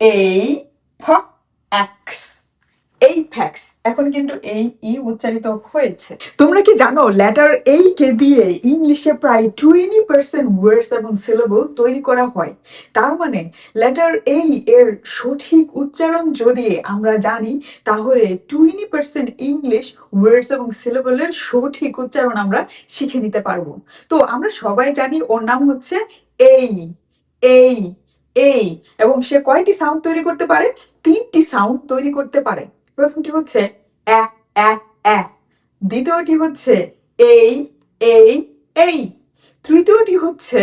এইপেক্স, এইপেক্স। এখন কিন্তু এই ই উচ্চারিত হয়েছে। তোমরা কি জানো লেটার এই কে দিয়ে ইংলিশে প্রায় 20% ওয়ার্ডস এবং সিলেবল তৈরি করা হয়। তার মানে লেটার এই এর সঠিক উচ্চারণ যদি আমরা জানি তাহলে 20% ইংলিশ ওয়ার্ডস এবং সিলেবলের সঠিক উচ্চারণ আমরা শিখে নিতে পারবো। তো আমরা সবাই জানি ওর নাম হচ্ছে এই, এই, এই, এবং সে কয়টি সাউন্ড তৈরি করতে পারে? 3টি সাউন্ড তৈরি করতে পারে। প্রথমটি হচ্ছে এ, এ, এ। দ্বিতীয়টি হচ্ছে এই, এই, এই। তৃতীয়টি হচ্ছে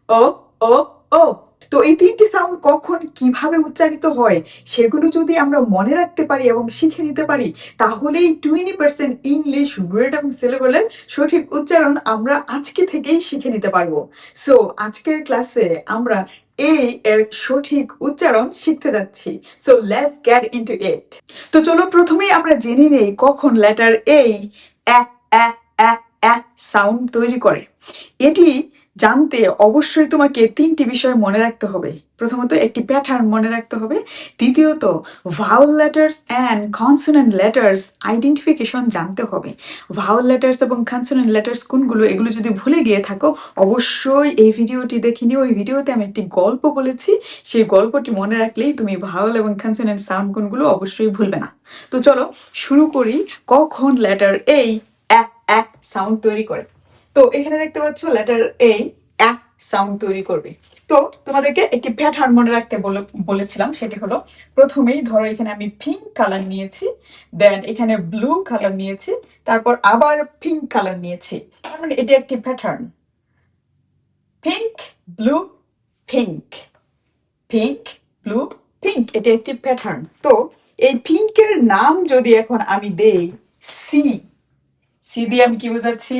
ও, ও, ও। তো এই 3টি সাউন্ড কখন কিভাবে উচ্চারিত হয় সেগুলো যদি আমরা মনে রাখতে পারি এবং শিখে নিতে পারি তাহলেই 20% ইংলিশ ওয়ার্ড এবং সিলেবলের সঠিক উচ্চারণ আমরা আজকে থেকেই শিখে নিতে পারবো। সো আজকের ক্লাসে আমরা এই এর সঠিক উচ্চারণ শিখতে যাচ্ছি। সো লেটস গেট ইনটু ইট। তো চলো প্রথমেই আমরা জেনে নেই কখন লেটার এই সাউন্ড তৈরি করে। এটি জানতে অবশ্যই তোমাকে 3টি বিষয় মনে রাখতে হবে। প্রথমত একটি প্যাটার্ন মনে রাখতে হবে, দ্বিতীয়ত vowel letters and consonant letters identification জানতে হবে। ভাওয়েল লেটার্স এবং কনসোনেন্ট লেটার্স কোনগুলো এগুলো যদি ভুলে গিয়ে থাকো অবশ্যই এই ভিডিওটি দেখে নিও। ওই ভিডিওতে আমি একটি গল্প বলেছি, সেই গল্পটি মনে রাখলেই তুমি ভাওয়েল এবং কনসোনেন্ট সাউন্ড কোনগুলো অবশ্যই ভুলবে না। তো চলো শুরু করি কখন লেটার এই সাউন্ড তৈরি করে। তো এখানে দেখতে পাচ্ছ লেটার এই সাউন্ড তৈরি করবে। তো তোমাদেরকে একটি প্যাটার্ন মনে রাখতে বলেছিলাম, সেটি হলো প্রথমেই ধরো এখানে আমি পিঙ্ক কালার নিয়েছি, দেন এখানে ব্লু কালার নিয়েছি, তারপর আবার পিঙ্ক কালার নিয়েছি। তার মানে এটি একটি pattern, pink blue pink, pink blue pink, এটি একটি প্যাটার্ন। তো এই পিঙ্কের নাম যদি এখন আমি দেই সি, সি দিয়ে আমি কি বোঝাচ্ছি?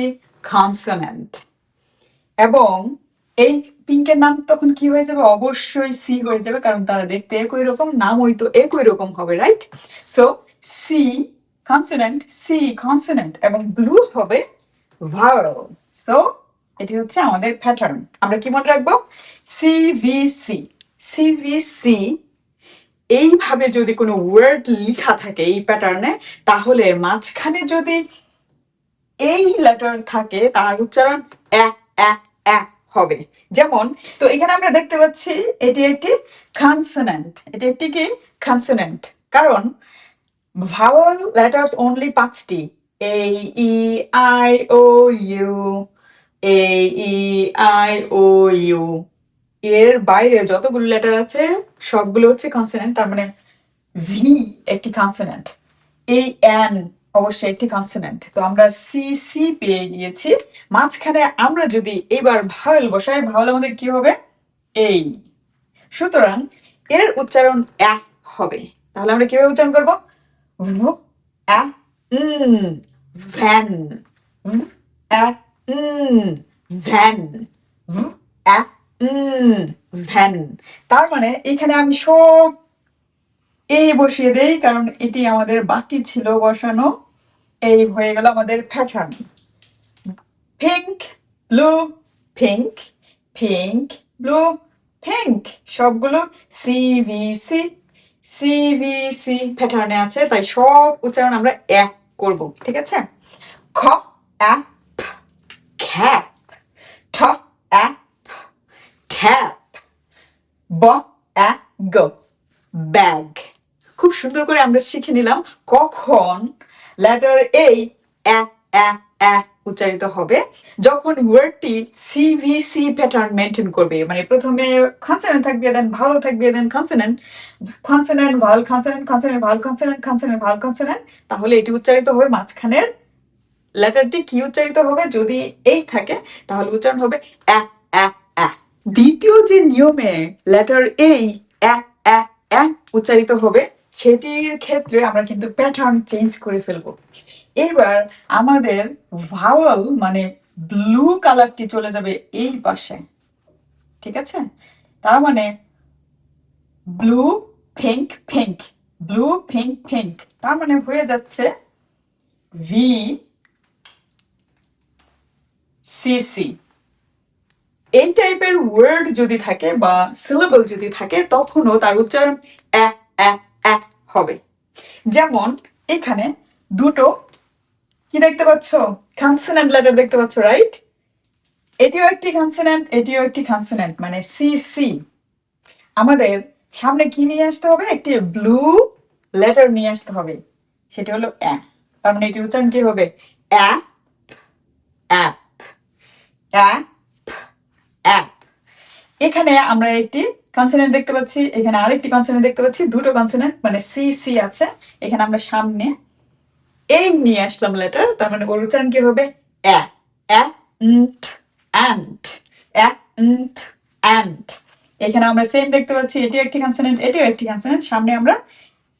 কনসোনেন্ট। এবং এই পিঙ্কের নাম তখন কি হয়ে যাবে? অবশ্যই সি হয়ে যাবে, কারণ তারা দেখতে একই রকম, নামই তো একই রকম হবে, right? So C consonant, C consonant, এবং ব্লু হবে ভাওয়েল। সো এটি হচ্ছে আমাদের প্যাটার্ন। আমরা কি মনে রাখবো? CVC, CVC. এইভাবে যদি কোনো ওয়ার্ড লেখা থাকে এই প্যাটার্নে তাহলে মাঝখানে যদি এই লেটার থাকে তার উচ্চারণ হবে। যেমন তো এখানে আমরা দেখতে পাচ্ছি এটি একটি কনসোনেন্ট, এটি একটি কি কনসোনেন্ট, কারণ ভাওয়েল লেটার্স অনলি 5টি, A E I O U, A E I O U. এর বাইরে যতগুলো লেটার আছে সবগুলো হচ্ছে কনসোনেন্ট। তার মানে ভি একটি কনসোনেন্ট, এই এন অবশ্যই একটি কনসোনেন্ট। তো আমরা সি সি পেয়ে গিয়েছি। মাঝখানে আমরা যদি এবার ভাওয়েল বসাই, ভাওয়েল আমাদের কি হবে? এই। সুতরাং এর উচ্চারণ এক হবে। তাহলে আমরা কিভাবে উচ্চারণ করবো? Van, van, van. তার মানে এখানে আমি সব এই বসিয়ে দেই, কারণ এটি আমাদের বাকি ছিল বসানো। এই হয়ে গেল আমাদের pattern. Pink blue pink, pink blue pink, সবগুলো সিভিসি, সিভিসি প্যাটার্নে আছে, তাই সব উচ্চারণ আমরা এক করব, ঠিক আছে? খ অ্যাপ, খ্যাপ, ঠ অ্যাপ, ট্যাপ, ব অ্যাপ গো, ব্যাগ। খুব সুন্দর করে আমরা শিখে নিলাম কখন লেটার এই উচ্চারিত হবে। যখন ওয়ার্ডটি সিভিসি প্যাটার্ন মেনটেন করবে, মানে প্রথমে কনসোনেন্ট থাকবে, দেন ভাওয়েল থাকবে, then consonant, consonant vowel, consonant consonant vowel, consonant consonant vowel, consonant. তাহলে এটি উচ্চারিত হবে, মাঝখানের লেটারটি কি উচ্চারিত হবে? যদি এই থাকে তাহলে উচ্চারণ হবে অ্যা অ্যা অ্যা। দ্বিতীয় যে নিয়মে লেটার এই উচ্চারিত হবে সেটির ক্ষেত্রে আমরা কিন্তু প্যাটার্ন চেঞ্জ করে ফেলবো। এবার আমাদের ভাওয়েল মানে ব্লু কালারটি চলে যাবে এই পাশে, ঠিক আছে? তার মানে blue pink pink, blue pink pink, তার মানে হয়ে যাচ্ছে ভি সিসি, এই টাইপের ওয়ার্ড যদি থাকে বা সিলেবল যদি থাকে তখনও তার উচ্চারণ অ্যা অ্যা অ্যা হবে। যেমন এখানে দুটো কি দেখতে পাচ্ছ, কনসোনেন্ট লেটার দেখতে পাচ্ছ, রাইট? এটিও একটি কনসোনেন্ট, এটিও একটি কনসোনেন্ট, মানে সি সি। আমাদের সামনে কি নিয়ে আসতে হবে? একটি ব্লু লেটার নিয়ে আসতে হবে, সেটি হলো অ্যা। তার মানে এটির উচ্চারণ কি হবে? অ্যা অ্যাপ অ্যাপ অ্যাপ। এখানে আমরা একটি কনসোনেন্ট দেখতে পাচ্ছি, এখানে আরেকটি কনসোনেন্ট দেখতে পাচ্ছি, দুটো কনসোনেন্ট মানে সি সি আছে। এখানে আমরা সামনে এই নিয়ে আসলাম লেটার, তার মানে ওর উচ্চারণ কি হবে? অ্যা অ্যা nt অ্যান্ট অ্যা nt অ্যান্ট। এখানে আমরা সেম দেখতে পাচ্ছি, এটিও একটি কনসোনেন্ট, এটিও একটি কনসোনেন্ট, সামনে আমরা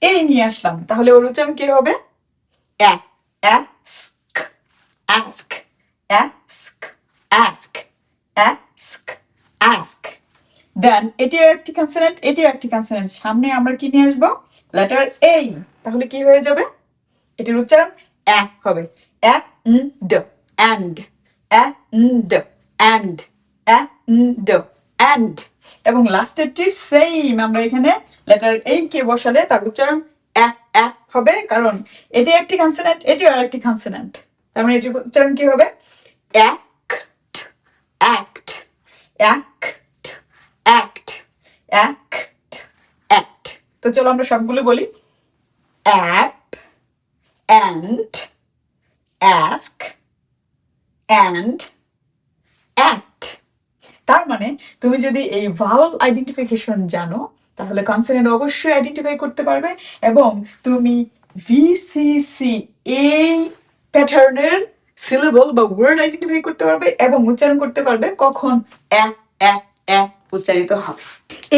এই নিয়ে আসলাম, তাহলে ওর উচ্চারণ কি হবে? Uh ask ask ask ask ask ask. Then এটিও একটি কনসোনেন্ট, এটিও একটি কনসোনেন্ট, সামনে আমরা কি নিয়ে আসবো? লেটার এই, তাহলে কি হয়ে যাবে? এটির উচ্চারণ অ্যা হবে, অ্যা ড অ্যান্ড অ্যা ড অ্যান্ড অ্যা ড অ্যান্ড। এবং লাস্টেরটি সেম, আমরা এখানে লেটার এই কে বসালে তার উচ্চারণ অ্যা অ্যা হবে, কারণ এটি একটি কনসোনেন্ট, এটিও আরেকটি কনসোনেন্ট, তার মানে এটির উচ্চারণ কি হবে? Act act act act act act. তো চলো আমরা সবগুলো বলি। App and ask and act। তার মানে তুমি যদি এই ভাওয়াল আইডেন্টিফিকেশন জানো তাহলে কনসোনেন্ট অবশ্যই আইডেন্টিফাই করতে পারবে, এবং তুমি ভিসিসি এই প্যাটার্নের সিলেবল বা ওয়ার্ড আইডেন্টিফাই করতে পারবে এবং উচ্চারণ করতে পারবে কখন অ্যা অ্যা অ্যা উচ্চারিত হবে।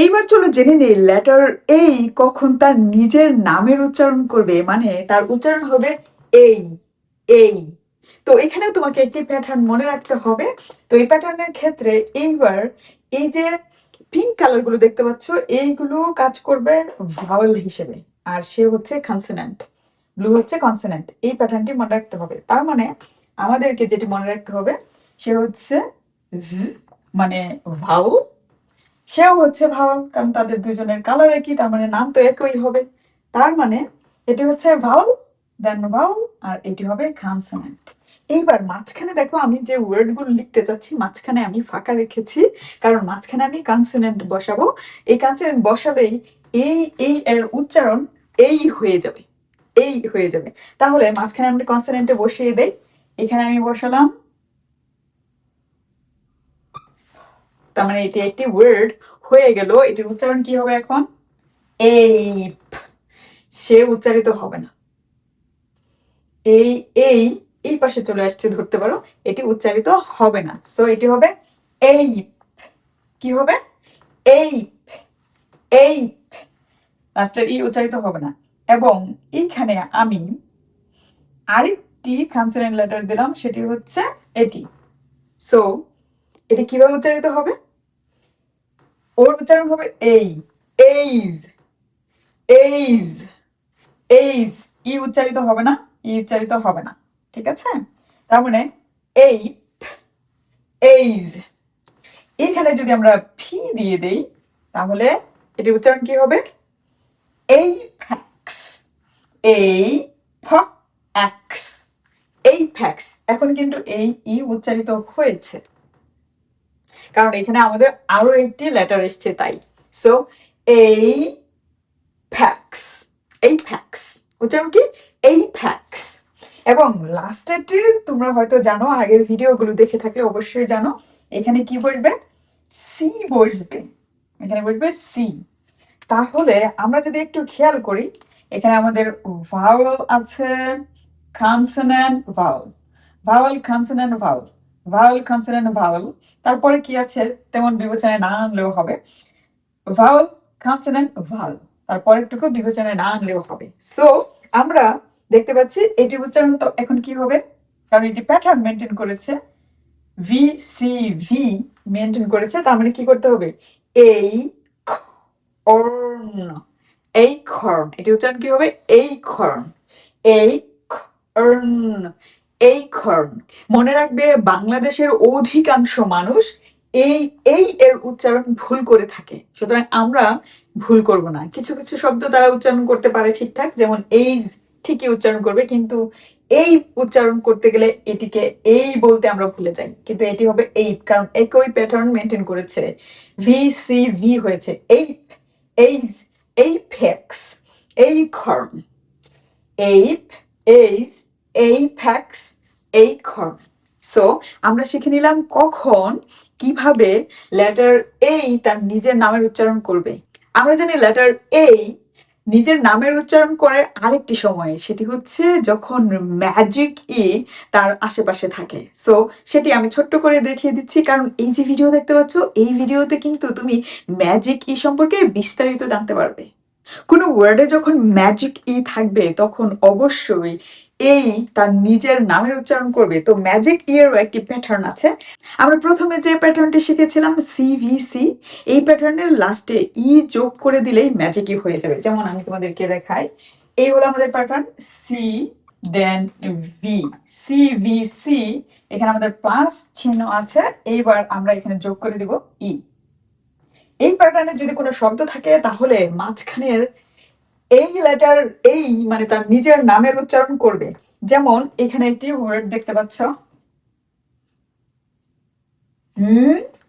এইবার চলো জেনে নেই লেটার এই কখন তার নিজের নামের উচ্চারণ করবে, মানে তার উচ্চারণ হবে এই এই। তো এখানে তোমাকে একটি প্যাটার্ন মনে রাখতে হবে। তো এই প্যাটার্নের ক্ষেত্রে এইবার এই যে পিঙ্ক কালার গুলো দেখতে পাচ্ছ, এইগুলো কাজ করবে ভাওয়েল হিসেবে, আর সে হচ্ছে কনসোনেন্ট, ব্লু হচ্ছে কনসোনেন্ট। এই প্যাটার্নটি মনে রাখতে হবে। তার মানে আমাদেরকে যেটি মনে রাখতে হবে সে হচ্ছে মানে ভাওয়েল, সেও হচ্ছে ভাওয়াল, কারণ তাদের দুজনের কালার একই, তার মানে নাম তো একই হবে। তার মানে এটি হচ্ছে ভাওয়াল, দেন ভাওয়াল, আর এটি হবে কনসোনেন্ট। এইবার মাঝখানে দেখো আমি যে ওয়ার্ডগুলো লিখতে চাচ্ছি মাঝখানে আমি ফাঁকা রেখেছি, কারণ মাঝখানে আমি কনসোনেন্ট বসাবো। এই কনসোনেন্ট বসালেই এই এর উচ্চারণ এই হয়ে যাবে, এই হয়ে যাবে। তাহলে মাঝখানে আমরা কনসোনেন্টে বসিয়ে দেই। এখানে আমি বসালাম, তার মানে এটি একটি ওয়ার্ড হয়ে গেল। এটির উচ্চারণ কি হবে এখন? এইপ। সে উচ্চারিত হবে না, এই এই এই পাশে চলে আসছে ধরতে পারো, এটি উচ্চারিত হবে না। সো এটি হবে এইপ। কি হবে? Ape ape. লাস্টের ই উচ্চারিত হবে না। এবং এইখানে আমি আরেকটি কনসোনেন্ট লেটার দিলাম, সেটি হচ্ছে এটি। সো এটি কিভাবে উচ্চারিত হবে? ওর উচ্চারণ হবে এই, এইজ এইজ এইজ। ই উচ্চারিত হবে না, ই উচ্চারিত হবে না, ঠিক আছে? তার মানে এইপ এইজ। এখানে যদি আমরা ফি দিয়ে দেই তাহলে এটির উচ্চারণ কি হবে? এইপ্যাক্স এইপ্যাক্স এইপ্যাক্স। এখন কিন্তু এই ই উচ্চারিত হয়েছে, কারণ এখানে আমাদের আরো একটি লেটার এসছে তাই। সো এইপ্যাক্স এইপ্যাক্স উচ্চারণ কি? এইপ্যাক্স। এবং লাস্টেরটি তোমরা হয়তো জানো, আগের ভিডিওগুলো দেখে থাকলে অবশ্যই জানো, এখানে কি বসবে? সি বসবে, এখানে বসবে সি। তাহলে আমরা যদি একটু খেয়াল করি, এখানে আমাদের ভাওয়েল আছে, consonant vowel, vowel consonant vowel, vowel consonant vowel, তারপরে কি আছে তেমন বিবেচনায় না আনলেও হবে, ভাওয়েল কনসোনেন্ট ভাওয়েল, তারপরেরটুকু বিবেচনায় না আনলেও হবে। সো আমরা দেখতে পাচ্ছি এটির উচ্চারণ তো এখন কি হবে, কারণ এটি প্যাটার্ন মেনটেন করেছে, ভি সি ভি মেনটেন করেছে, তার মানে কি করতে হবে? এই খর্ন, এই খর্ন, এটি উচ্চারণ কি হবে? এই খর্ন, এই খর্ন, এই খর্ন। মনে রাখবে বাংলাদেশের অধিকাংশ মানুষ এই এই এর উচ্চারণ ভুল করে থাকে, সুতরাং আমরা ভুল করব না। কিছু কিছু শব্দ তারা উচ্চারণ করতে পারে ঠিকঠাক, যেমন এইজ ঠিকই উচ্চারণ করবে, কিন্তু এই উচ্চারণ করতে গেলে এটিকে এই বলতে আমরা ভুলে যাই, কিন্তু এটি হবে এইপ, কারণ একই প্যাটার্ন মেনটেন করেছে। ভি সি ভি হয়েছে ape, age, apex, acorn, ape, age, apex, acorn. So আমরা শিখে নিলাম কখন কিভাবে লেটার এই তার নিজের নামের উচ্চারণ করবে। আমরা জানি লেটার এই নিজের নামের উচ্চারণ করে আরেকটি সময়ে, সেটি হচ্ছে যখন ম্যাজিক ই তার আশেপাশে থাকে। সো সেটি আমি ছোট্ট করে দেখিয়ে দিচ্ছি, কারণ এই যে ভিডিও দেখতে পাচ্ছ, এই ভিডিওতে কিন্তু তুমি ম্যাজিক ই সম্পর্কে বিস্তারিত জানতে পারবে। কোনো ওয়ার্ডে যখন ম্যাজিক ই থাকবে তখন অবশ্যই এই তার নিজের নামের উচ্চারণ করবে। তো ম্যাজিক ই এরও একটি প্যাটার্ন আছে। আমরা প্রথমে যে প্যাটার্নটি শিখেছিলাম সিভিসি, এই প্যাটার্নের লাস্টে ই যোগ করে দিলেই ম্যাজিক ই হয়ে যাবে। যেমন আমি তোমাদেরকে দেখাই, এই হলো আমাদের প্যাটার্ন সি দেন ভি, সিভিসি, এখানে আমাদের প্লাস চিহ্ন আছে, এইবার আমরা এখানে যোগ করে দিব ই। এই প্যাটার্নে যদি কোনো শব্দ থাকে তাহলে মাঝখানের এই লেটার এই মানে তার নিজের নামের উচ্চারণ করবে। যেমন এখানে একটি ওয়ার্ড দেখতে পাচ্ছ,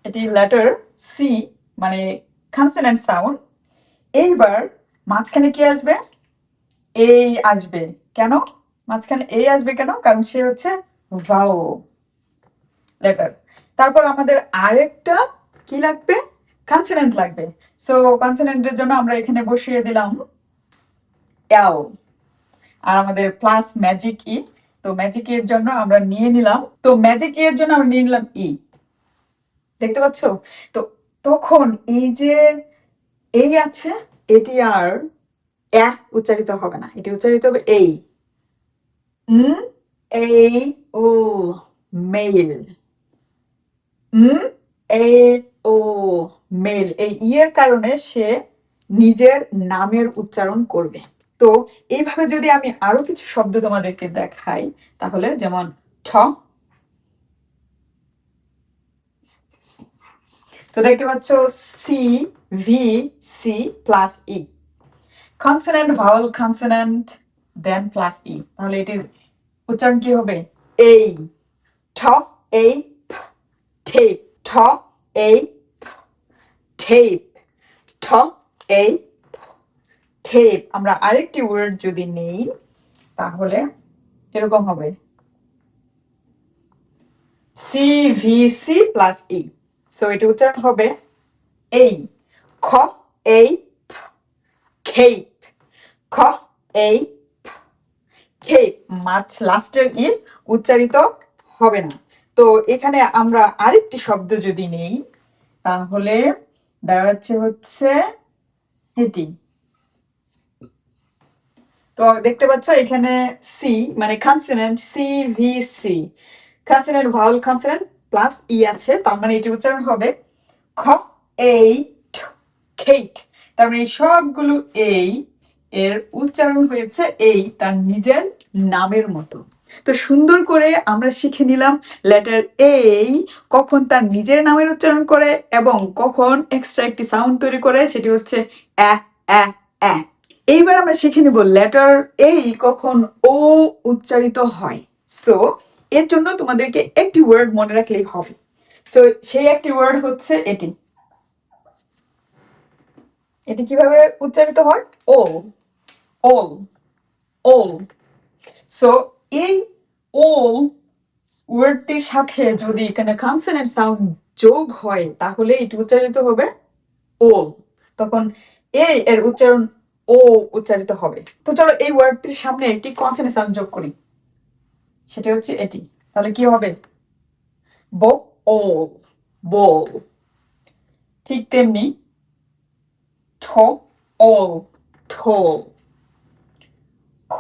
এটি লেটার সি মানে কনসোনেন্ট সাউন্ড। এইবার মাঝখানে কি আসবে? এই আসবে। কেন মাঝখানে এই আসবে কেন? কারণ সে হচ্ছে ভাও লেটার। তারপর আমাদের আরেকটা কি লাগবে? কনসোনেন্ট লাগবে। সো কনসোনেন্টের জন্য আমরা এখানে বসিয়ে দিলাম এল, আর আমাদের প্লাস ম্যাজিক ই। তো ম্যাজিক এর জন্য আমরা নিয়ে নিলাম, তো ম্যাজিক এর জন্য আমরা নিয়ে নিলাম ই। দেখতে পাচ্ছ? তো তখন এই যে এই আছে, এটি আর উচ্চারিত হবে না, এটি উচ্চারিত হবে এই। এই ও মেল, এই ও মেল, এই ইয়ের কারণে সে নিজের নামের উচ্চারণ করবে। তো এইভাবে যদি আমি আরো কিছু শব্দ তোমাদেরকে দেখাই, তাহলে যেমন ঠ, তো দেখতে পাচ্ছ C V C plus E, consonant vowel consonant দেন প্লাস ই, তাহলে এটির উচ্চারণ কি হবে? এই, ঠ এই ঠেপ, ঠ এই ঠেপ, ঠ এই ঠেপ। আমরা আরেকটি ওয়ার্ড যদি নেই তাহলে এরকম হবে সিভিসি প্লাস ই। সো এটি উচ্চারণ হবে এই, খ এই খেপ, খ এই খেপ, মাছ লাস্টের ই উচ্চারিত হবে না। তো এখানে আমরা আরেকটি শব্দ যদি নেই তাহলে দাঁড়াচ্ছে হচ্ছে এটি। তো দেখতে পাচ্ছ এখানে সি মানে consonant, C V C, consonant vowel consonant plus E আছে, তার মানে এটি উচ্চারণ হবে খ এই খেট। তার মানে সবগুলো এই এর উচ্চারণ হয়েছে এই তার নিজের নামের মতো। তো সুন্দর করে আমরা শিখে নিলাম লেটার এই কখন তার নিজের নামের উচ্চারণ করে এবং কখন এক্সট্রা একটি সাউন্ড তৈরি করে, সেটি হচ্ছে অ্যা অ্যা অ্যা। এইবার আমরা শিখে নিব লেটার এই কখন ও উচ্চারিত হয়। সো এর জন্য তোমাদেরকে একটি ওয়ার্ড মনে রাখলেই হবে। সো সেই একটি ওয়ার্ড হচ্ছে এটি। এটি কিভাবে উচ্চারিত হয়? ওল, ওল, ওল। সো এই ওল ওয়ার্ডটির সাথে যদি এখানে কনসোনেন্ট সাউন্ড যোগ হয় তাহলে এটি উচ্চারিত হবে ওল। তখন এই এর উচ্চারণ ও উচ্চারিত হবে। তো চলো এই ওয়ার্ডটির সামনে একটি কনসোনেন্ট সাউন্ড যোগ করি, সেটা হচ্ছে এটি। তাহলে কি হবে? বো ওল, বোল। ঠিক তেমনি ঠ ওল, ঠোল, খ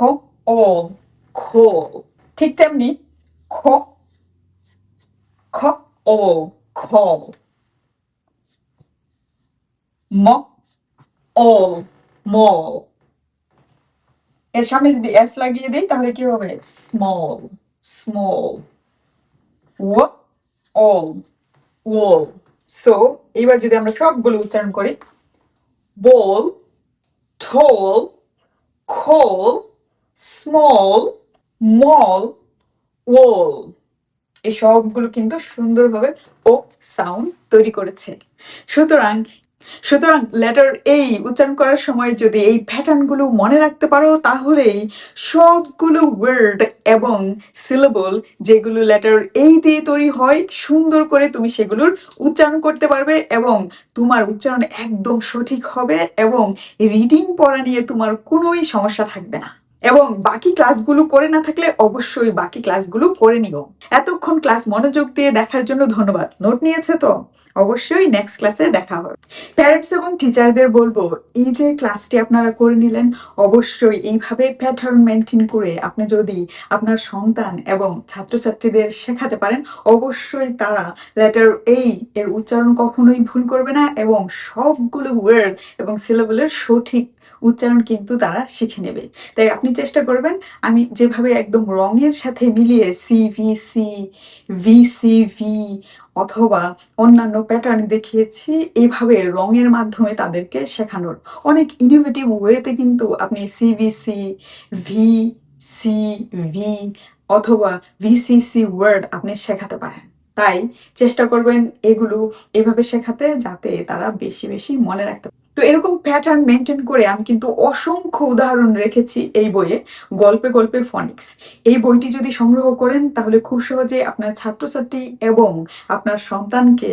ওল, খোল। ঠিক তেমনি খ খ ওল, খল, ম ওল, মল। এর সামনে যদি এস লাগিয়ে দিই তাহলে কি হবে? Small, small. ও ওল, ওল। সো এবার যদি আমরা সবগুলো উচ্চারণ করি, বল, tall, coal, small, mall, wall, এই সবগুলো কিন্তু সুন্দরভাবে ও সাউন্ড তৈরি করেছে। সুতরাং সুতরাং লেটার এই উচ্চারণ করার সময় যদি এই প্যাটার্নগুলো মনে রাখতে পারো, তাহলেই সবগুলো ওয়ার্ড এবং সিলেবল যেগুলো লেটার এই দিয়ে তৈরি হয়, সুন্দর করে তুমি সেগুলোর উচ্চারণ করতে পারবে এবং তোমার উচ্চারণ একদম সঠিক হবে এবং রিডিং পড়া নিয়ে তোমার কোনোই সমস্যা থাকবে না। এবং বাকি ক্লাসগুলো করে না থাকলে অবশ্যই বাকি ক্লাসগুলো করে নিও। এতক্ষণ ক্লাস মনোযোগ দিয়ে দেখার জন্য ধন্যবাদ। নোট নিয়েছে তো? অবশ্যই নেক্সট ক্লাসে দেখা হবে। প্যারেন্টস এবং টিচারদের বলবো, এই যে ক্লাসটি আপনারা করে নিলেন, অবশ্যই এইভাবে প্যাটার্ন মেনটেন করে আপনি যদি আপনার সন্তান এবং ছাত্রছাত্রীদের শেখাতে পারেন, অবশ্যই তারা লেটার এই এর উচ্চারণ কখনোই ভুল করবে না এবং সবগুলো ওয়ার্ড এবং সিলেবলের সঠিক উচ্চারণ কিন্তু তারা শিখে নেবে। তাই আপনি চেষ্টা করবেন আমি যেভাবে একদম রঙের সাথে মিলিয়ে CVC, VCV অথবা অন্যান্য প্যাটার্ন দেখিয়েছি, এইভাবে রঙের মাধ্যমে তাদেরকে শেখানোর অনেক ইনোভেটিভ ওয়েতে কিন্তু আপনি CVC, VCV অথবা VCC ওয়ার্ড আপনি শেখাতে পারেন। তাই চেষ্টা করবেন এগুলো এভাবে শেখাতে, যাতে তারা বেশি বেশি মনে রাখতে পারে। তো এরকম প্যাটার্ন মেনটেন করে আমি কিন্তু অসংখ্য উদাহরণ রেখেছি এই বইয়ে, গল্পে গল্পে ফনিক্স। এই বইটি যদি সংগ্রহ করেন, তাহলে খুব সহজে আপনার ছাত্রছাত্রী এবং আপনার সন্তানকে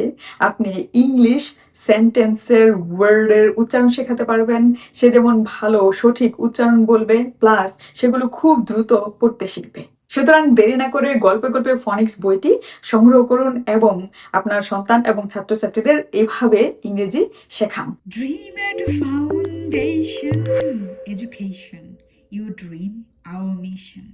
আপনি ইংলিশ সেন্টেন্সের ওয়ার্ডের উচ্চারণ শেখাতে পারবেন। সে যেমন ভালো সঠিক উচ্চারণ বলবে, প্লাস সেগুলো খুব দ্রুত পড়তে শিখবে। সুতরাং দেরি না করে গল্পে গল্পে ফনিক্স বইটি সংগ্রহ করুন এবং আপনার সন্তান এবং ছাত্রছাত্রীদের এভাবে ইংরেজি শেখান। Dream at Foundation Education. Your dream, our mission.